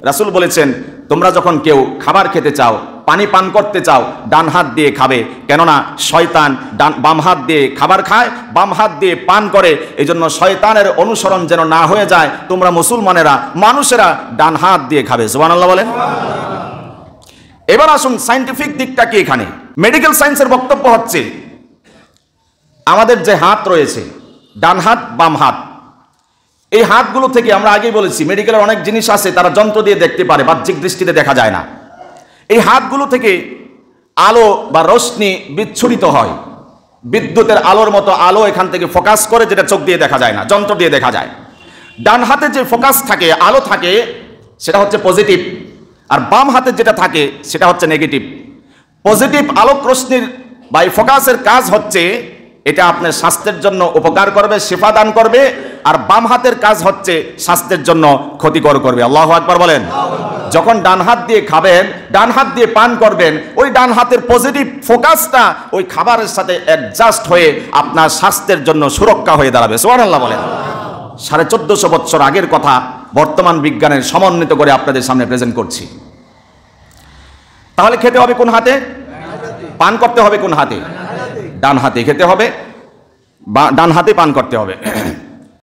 রাসূল বলেছেন, তোমরা যখন কেউ খাবার খেতে চাও, পানি পান করতে চাও, ডান হাত দিয়ে খাবে, কেননা শয়তান বাম হাত দিয়ে খাবার খায়, বাম হাত দিয়ে পান করে। এই জন্য শয়তানের অনুসরণ যেন না হয়ে যায়, তোমরা মুসলমানেরা, মানুষেরা ডান হাত দিয়ে খাবে। সুবহানাল্লাহ বলেন। এবার আসুন সায়েন্টিফিক দিকটা কি। এখানে মেডিকেল সায়েন্সের বক্তব্য হচ্ছে, আমাদের যে হাত রয়েছে, ডান হাত বাম হাত, এই হাতগুলো থেকে, আমরা আগেই বলেছি মেডিকেলের অনেক জিনিস আছে তারা যন্ত্র দিয়ে দেখতে পারে, বাহ্যিক দৃষ্টিতে দেখা যায় না। এই হাতগুলো থেকে আলো বা রশ্মি বিচ্ছুরিত হয়, বিদ্যুতের আলোর মতো আলো এখান থেকে ফোকাস করে, যেটা চোখ দিয়ে দেখা যায় না, যন্ত্র দিয়ে দেখা যায়। ডান হাতে যে ফোকাস থাকে, আলো থাকে, সেটা হচ্ছে পজিটিভ, আর বাম হাতে যেটা থাকে সেটা হচ্ছে নেগেটিভ। পজিটিভ আলোক রশ্মির বা ফোকাসের কাজ হচ্ছে এটা আপনার স্বাস্থ্যের জন্য উপকার করবে, শিফা দান করবে, আর বাম হাতের কাজ হচ্ছে স্বাস্থ্যের জন্য ক্ষতিকর করবে। আল্লাহু আকবার বলেন। যখন ডান হাত দিয়ে খাবেন, ডান হাত দিয়ে পান করবেন, ওই ডান হাতের পজিটিভ ফোকাসটা ওই খাবারের সাথে অ্যাডজাস্ট হয়ে আপনার স্বাস্থ্যের জন্য সুরক্ষা হয়ে দাঁড়াবে। সুবহানাল্লাহ বলেন। 1450 বছর আগের কথা বর্তমান বিজ্ঞানের সমন্বিত করে আপনাদের সামনে প্রেজেন্ট করছি। তাহলে খেতে হবে কোন হাতে? পান করতে হবে কোন হাতে? ডান হাতে খেতে হবে, ডান হাতে পান করতে হবে।